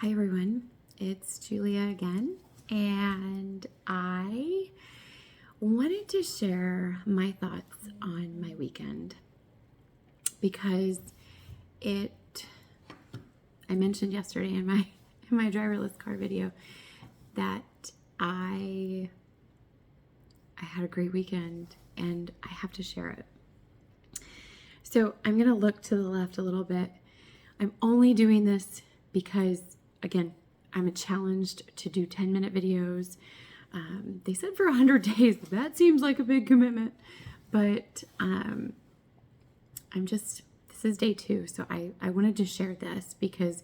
Hi everyone, it's Julia again, and I wanted to share my thoughts on my weekend because I mentioned yesterday in my driverless car video that I had a great weekend and I have to share it. So I'm going to look to the left a little bit. I'm only doing this because, again, I'm challenged to do 10-minute videos. They said for 100 days. That seems like a big commitment. But this is day 2. So I wanted to share this because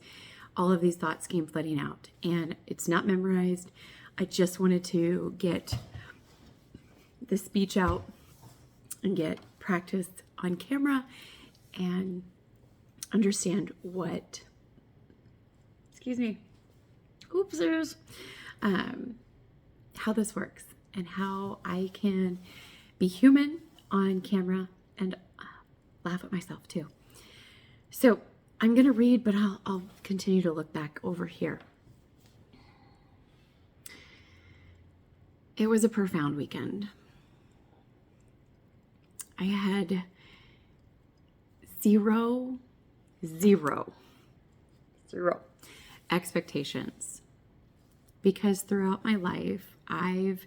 all of these thoughts came flooding out. And it's not memorized. I just wanted to get the speech out and get practice on camera and understand what, how this works and how I can be human on camera and laugh at myself too. So I'm going to read, but I'll continue to look back over here. It was a profound weekend. I had zero expectations because throughout my life, I've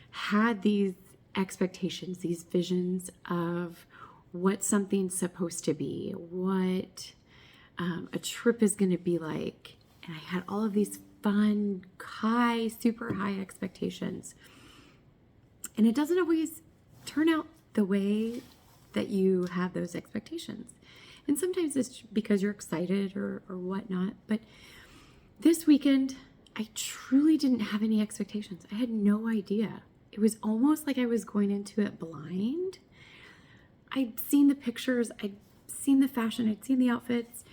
had these expectations, these visions of what something's supposed to be, what a trip is going to be like. And I had all of these fun, super high expectations. And it doesn't always turn out the way that you have those expectations. And sometimes it's because you're excited or whatnot. But this weekend, I truly didn't have any expectations. I had no idea. It was almost like I was going into it blind. I'd seen the pictures, I'd seen the fashion, I'd seen the outfits,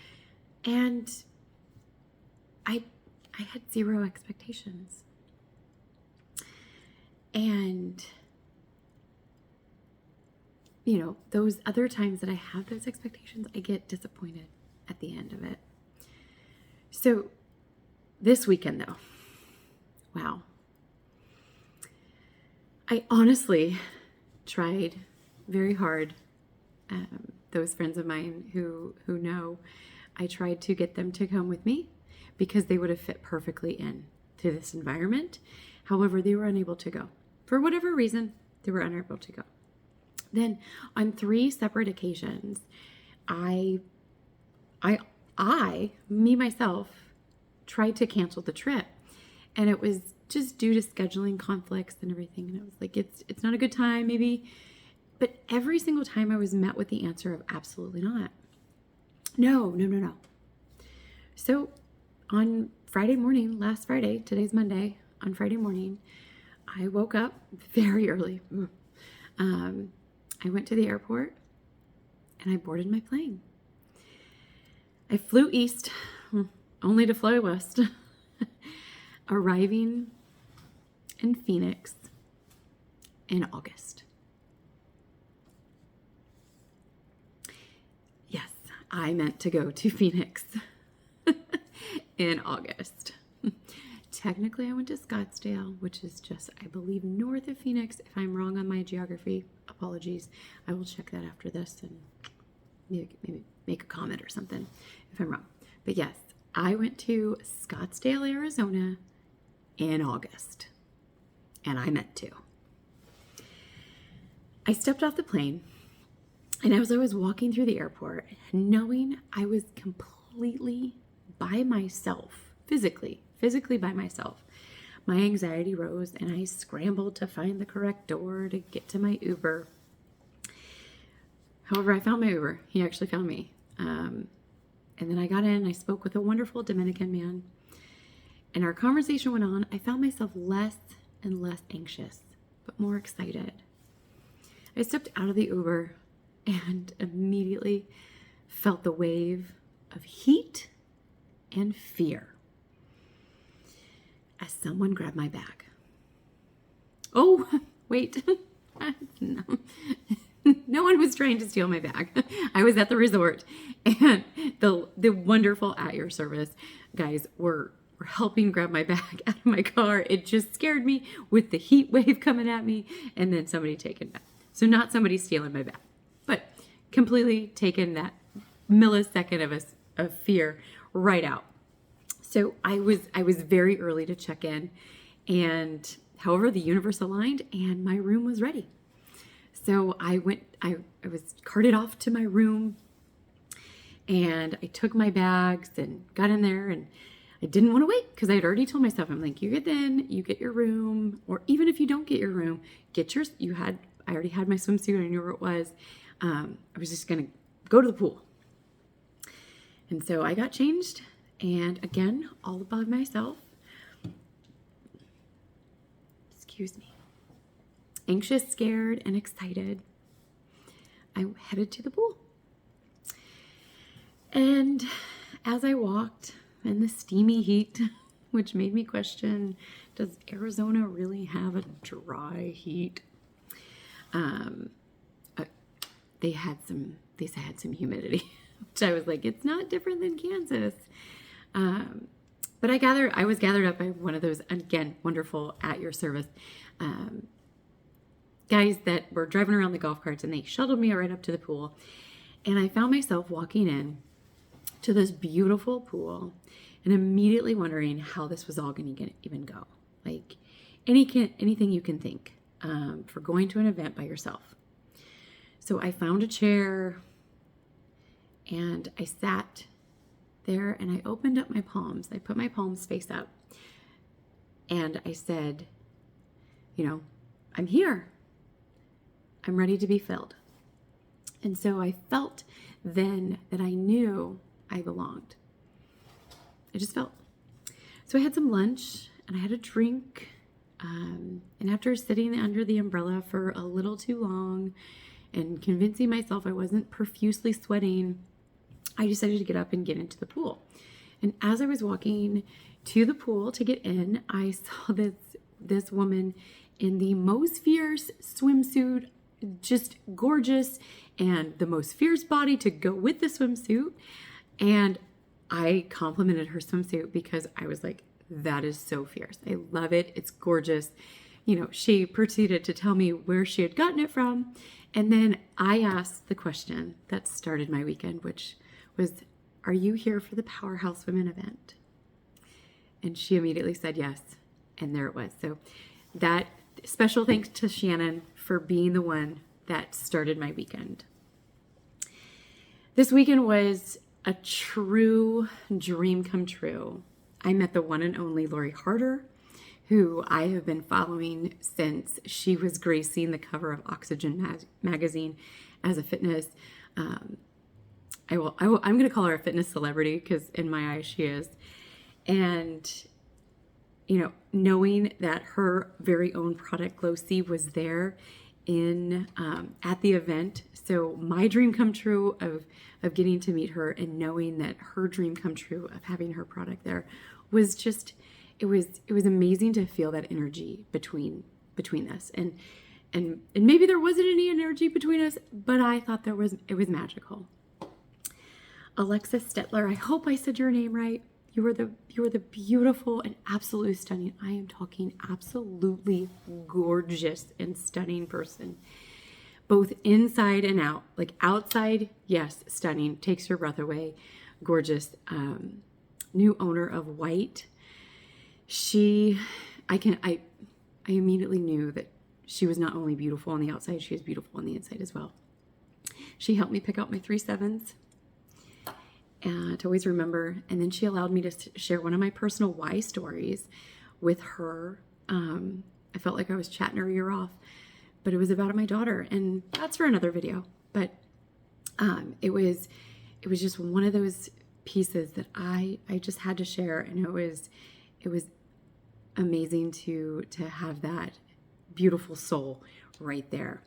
and I had zero expectations. And those other times that I have those expectations, I get disappointed at the end of it. So this weekend though, wow. I honestly tried very hard. Those friends of mine who know, I tried to get them to come with me because they would have fit perfectly into this environment. However, they were unable to go. For whatever reason, they were unable to go. Then on 3 separate occasions, myself, tried to cancel the trip. And it was just due to scheduling conflicts and everything. And it was like, it's not a good time, maybe. But every single time I was met with the answer of absolutely not. No. So on Friday morning, last Friday, today's Monday, on Friday morning, I woke up very early. I went to the airport and I boarded my plane. I flew east, only to fly west, arriving in Phoenix in August. Yes, I meant to go to Phoenix in August. Technically, I went to Scottsdale, which is just, I believe, north of Phoenix. If I'm wrong on my geography, apologies. I will check that after this and maybe make a comment or something if I'm wrong. But yes, I went to Scottsdale, Arizona in August, and I meant to. I stepped off the plane, and as I was walking through the airport, knowing I was completely by myself, physically by myself, my anxiety rose and I scrambled to find the correct door to get to my Uber. However, I found my Uber. He actually found me. And then I got in, I spoke with a wonderful Dominican man, and our conversation went on. I found myself less and less anxious, but more excited. I stepped out of the Uber and immediately felt the wave of heat and fear as someone grabbed my bag. Oh, wait. No. No one was trying to steal my bag. I was at the resort, and the wonderful at your service guys were helping grab my bag out of my car. It just scared me with the heat wave coming at me and then somebody taking it back. So not somebody stealing my bag, but completely taking that millisecond of fear right out. So I was very early to check in, and however, the universe aligned and my room was ready. So I was carted off to my room, and I took my bags and got in there, and I didn't want to wait because I had already told myself, I'm like, you get in, you get your room, or even if you don't get your room, I already had my swimsuit, I knew where it was. I was just going to go to the pool. And so I got changed, and again, all by myself. Excuse me. Anxious, scared, and excited, I headed to the pool. And as I walked in the steamy heat, which made me question, does Arizona really have a dry heat? They had some humidity, which I was like, it's not different than Kansas. But I was gathered up by one of those, again, wonderful at your service guys that were driving around the golf carts, and they shuttled me right up to the pool. And I found myself walking in to this beautiful pool and immediately wondering how this was all going to even go. Like anything you can think for going to an event by yourself. So I found a chair and I sat there and I opened up my palms. I put my palms face up and I said, I'm here. I'm ready to be filled. And so I felt then that I knew I belonged. I just felt. So I had some lunch and I had a drink. And after sitting under the umbrella for a little too long and convincing myself I wasn't profusely sweating, I decided to get up and get into the pool. And as I was walking to the pool to get in, I saw this woman in the most fierce swimsuit, just gorgeous, and the most fierce body to go with the swimsuit. And I complimented her swimsuit because I was like, that is so fierce. I love it. It's gorgeous. She proceeded to tell me where she had gotten it from. And then I asked the question that started my weekend, which was, are you here for the Powerhouse Women event? And she immediately said yes. And there it was. So that special thanks to Shannon for being the one that started my weekend. This weekend was a true dream come true. I met the one and only Lori Harder, who I have been following since she was gracing the cover of Oxygen magazine as a fitness. I'm going to call her a fitness celebrity because in my eyes she is. And knowing that her very own product Glow C was there at the event. So my dream come true of getting to meet her and knowing that her dream come true of having her product there was just, it was amazing to feel that energy between us. And maybe there wasn't any energy between us, but I thought it was magical. Alexis Stetler, I hope I said your name right. You are the beautiful and absolutely stunning. I am talking absolutely gorgeous and stunning person, both inside and out. Like outside, yes, stunning, takes your breath away, gorgeous. New owner of White. I immediately knew that she was not only beautiful on the outside, she was beautiful on the inside as well. She helped me pick out my 3 7s. To always remember. And then she allowed me to share one of my personal why stories with her. I felt like I was chatting her ear off, but it was about my daughter, and that's for another video. But it was just one of those pieces that I just had to share, and it was amazing to have that beautiful soul right there.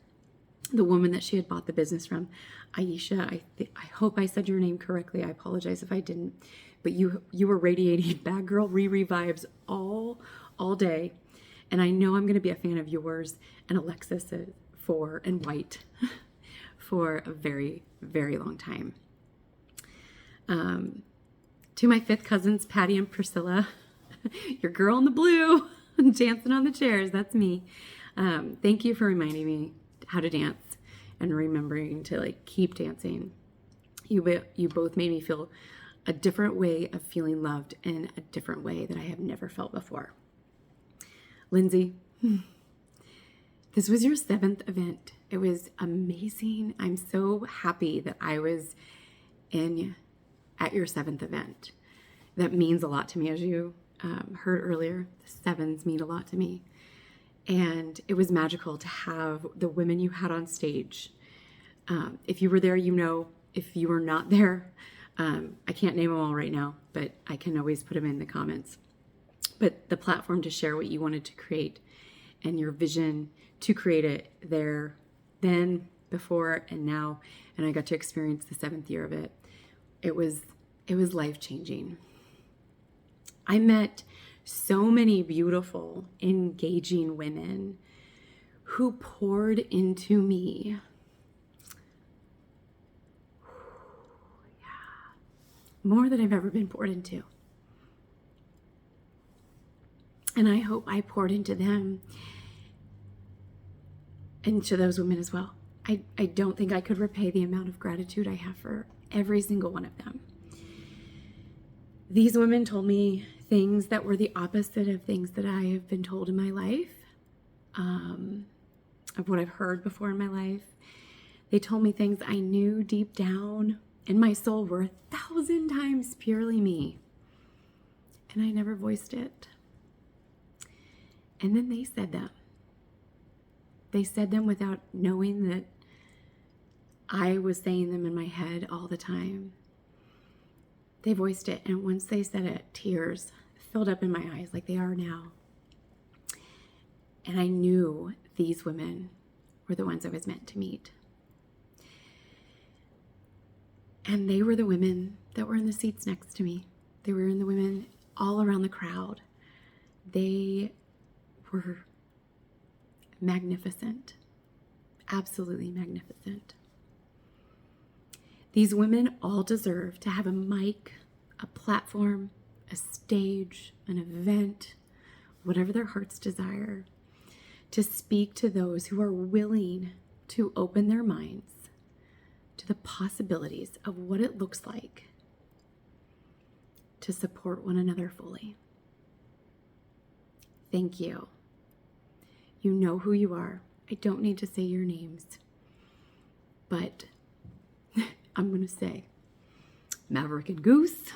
The woman that she had bought the business from, Aisha, I hope I said your name correctly. I apologize if I didn't, but you were radiating Bad Girl Riri vibes all day, and I know I'm going to be a fan of yours and Alexis and White for a very, very long time. To my fifth cousins, Patty and Priscilla, your girl in the blue, dancing on the chairs, that's me. Thank you for reminding me how to dance and remembering to like keep dancing. You both made me feel a different way of feeling loved in a different way that I have never felt before. Lindsay, this was your 7th event. It was amazing. I'm so happy that I was at your 7th event. That means a lot to me, as you heard earlier. The 7s mean a lot to me. And it was magical to have the women you had on stage. If you were there, you know. If you were not there, I can't name them all right now, but I can always put them in the comments. But the platform to share what you wanted to create and your vision to create it there, then, before, and now. And I got to experience the 7th year of it. It was life-changing. I met so many beautiful, engaging women who poured into me. More than I've ever been poured into. And I hope I poured into them and to those women as well. I don't think I could repay the amount of gratitude I have for every single one of them. These women told me things that were the opposite of things that I have been told in my life, of what I've heard before in my life. They told me things I knew deep down in my soul were 1,000 times purely me. And I never voiced it. And then they said them. They said them without knowing that I was saying them in my head all the time. They voiced it, and once they said it, tears filled up in my eyes like they are now. And I knew these women were the ones I was meant to meet. And they were the women that were in the seats next to me. They were in the women all around the crowd. They were magnificent, absolutely magnificent. These women all deserve to have a mic, a platform, a stage, an event, whatever their hearts desire, to speak to those who are willing to open their minds to the possibilities of what it looks like to support one another fully. Thank you. You know who you are. I don't need to say your names, but I'm going to say Maverick and Goose.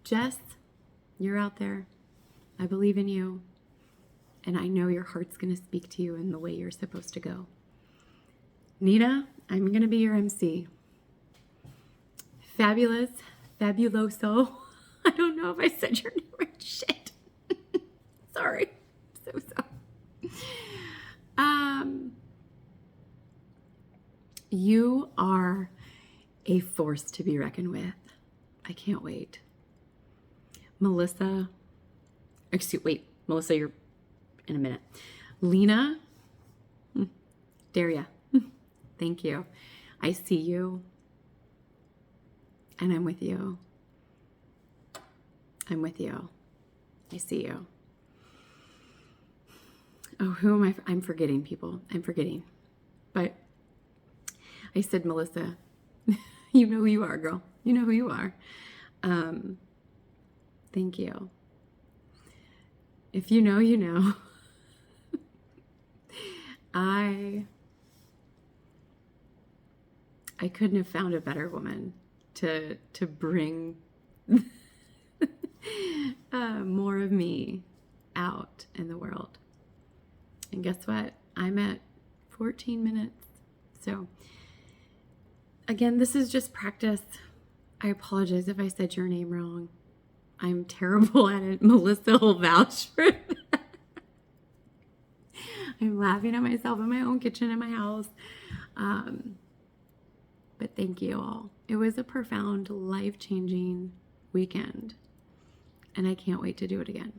Jess, you're out there. I believe in you, and I know your heart's going to speak to you in the way you're supposed to go. Nina, I'm going to be your MC. Fabulous, fabuloso. I don't know if I said your name right. Shit. Sorry. So sorry. You are a force to be reckoned with. I can't wait. Melissa, Melissa, you're in a minute. Lena, Daria, thank you. I see you, and I'm with you. I'm with you. I see you. Oh, who am I? I'm forgetting people. I'm forgetting. But I said, Melissa, you know who you are, girl. You know who you are. Thank you. If you know, you know. I couldn't have found a better woman to bring more of me out in the world. And guess what? I'm at 14 minutes. So again, this is just practice. I apologize if I said your name wrong. I'm terrible at it. Melissa will vouch for that. I'm laughing at myself in my own kitchen in my house. But thank you all. It was a profound, life-changing weekend. And I can't wait to do it again.